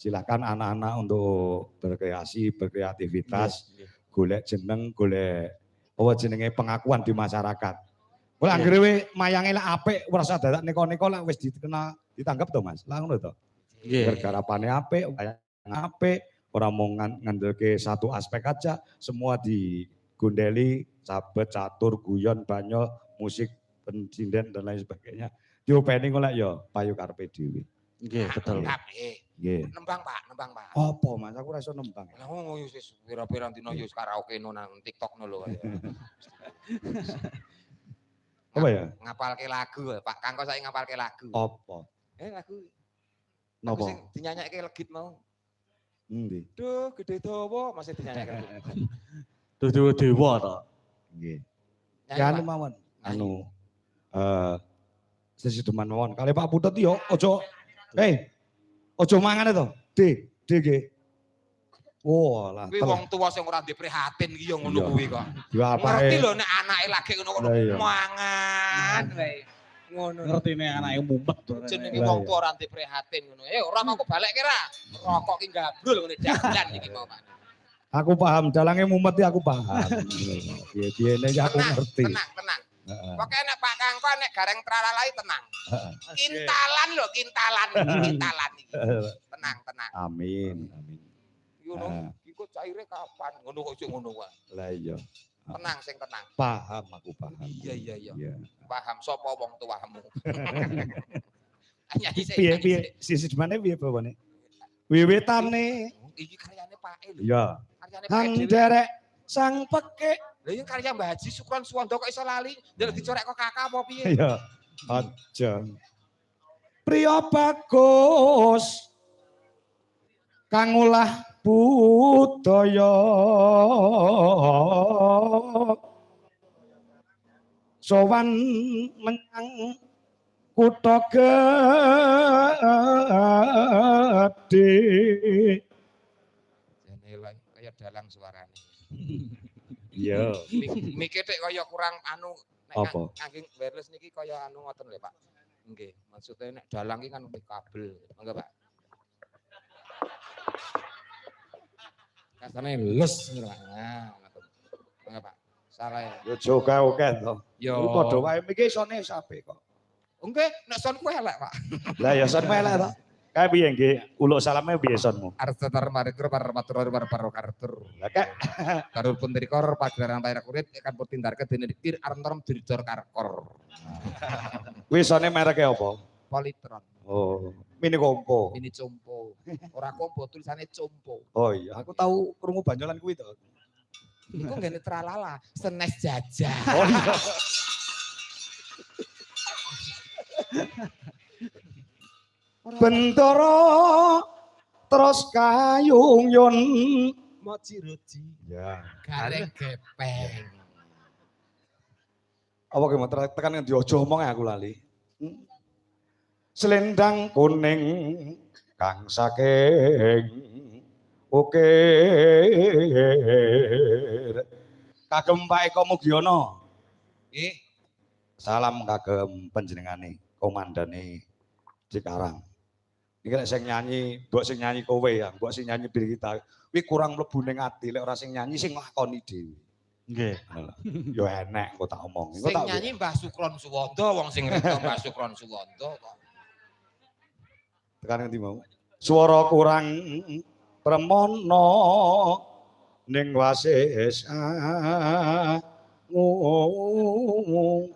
silakan anak-anak untuk berkreasi, berkreativitas, golek jeneng, golek apa jenenge pengakuan di masyarakat. Wah anggere we mayange lek apik ora usah dadak neko-neko lek wis dikenal ditanggap to Mas. Lah ngono to. Nggih. Garapane apik, wayang apik, ora mau ngandelke satu aspek aja, semua digondeli, sabet, catur, guyon, banyol, musik, pensinden dan lain sebagainya. Diopeni kok lek ya payu karepe dhewe. Nggih, betul. Nggih. Nembang Pak, nembang Pak. Apa Mas? Aku ora iso nembang. Lah ngono wis pira-pira dina yo karaoke no nang TikTok no lho. Apa ya? Ngapalke lagu, Pak Kangko saiki ngapalke lagu. Apa? Lagu. Napa? Sing dinyanyekke legit mau. Endi? Duh, gede dawa masih dinyanyekke. Duh dewa to. Nggih. Ya anu mawon. Anu sesideman mawon. Kali Pak Putut yo aja aja mangane to. D nggih. Oh, lah. Kuwi wong tuwa sing ora ndek prihatin iki yo ngono kuwi kok. Ngerti lho nek anake lagi ngono mangan wae. Ngono. Ngertine anake mumet to. Jenenge wong tuwa ora ndek prihatin ngono. Rokokku balekke ra. Rokok ki gabrul ngene dalan iki mau Pak. Aku paham, dalange mumet aku paham. Piye-piyene aku ngerti. Tenang. Pokoke nek Pak Kangko nek gareng tralalai tenang. Kintalan lho, kintalan iki. Tenang. Amin. Ngono, iku caire kapan? Ngono kok ngono wae. Lah iya. Tenang, sing tenang. Paham, aku paham. Iya. Paham sapa wong tuamu. Piye sisi dimane piye bawane? Wiwitane. Iki karyane Pak E lho. Iya. Karyane Pak E. Hang derek sang pekek. Lha iki karya Mbah Haji Sukron Suwondo kok iso lali? Ndelok dicorek kok kakak apa piye? Iya. Aja. Priya bagus. Kang ulah budaya sowan menyang kutha gedhe jane kaya dalang suarane iya mike tek kaya kurang anu nek ngangge wireless niki kaya anu ngoten lho Pak nggih maksudnya nek dalang iki kan kabel monggo Pak kasane les ngono Pak. Nah, ngoten. Pak. Salah ya. Yo joga oke to. Yo padha wae iki isone sape kok. Nggih, nek sonku elek, Pak. Lah ya son elek to. Kae piye nggih? Uluk salame piye sonmu? Artetar maritur parmatur kartur. Lah kek Karul pun dirikor pagelaran pairak kurit akan putindarke dene dikir arem diridor karkor. Kuwi sone mereke apa? Politron. Oh, mini kompo. Mini compo. Ora kompo tulisane compo. Oh iya, aku tahu krungu banyolan kuwi to. Iku nggene tralala, senes jajah. Oh iya. Bendoro terus kayung yun Moci-roci. ya Gareng gepeng. apa ki mau tekan ngendi aja omong aku lali. Selendang kuning kang saking ukir kagem Pak Eko Mugiono. Nggih. Salam kagem panjenengane komandane Cikarang. Iki lek sing nyanyi, mbok sing nyanyi kowe ya, mbok sing nyanyi kita. Kuwi kurang mlebu ning ati lek ora sing nyanyi sing lakoni dhewe. Nggih. Yo enek kok tak omong. Sing nyanyi Mbah Sukron Suwondo, wong sing reto Mbah Sukron Suwondo kok. Tekan ngendi mau? Swara kurang premono ning wasis rum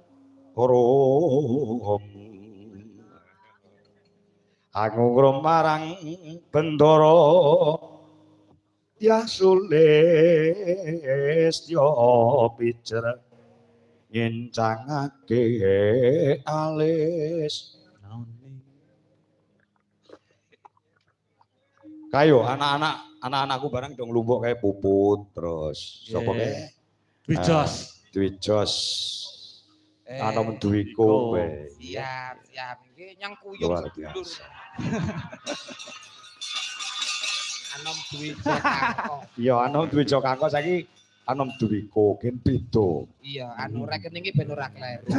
aku ngrum marang bendara ya sulistya pijer ngencangake alis kayo anak-anakku barang dong lumbuk kayak Puput terus sapa kae Dwijos ana Dwiko wae siap nggih nyang kuyung sedulur Anom Dwijo Kangko iya Anom Dwijo Kangko saiki Anom Dwiko gen beda iya anu rekeninge ben ora kleru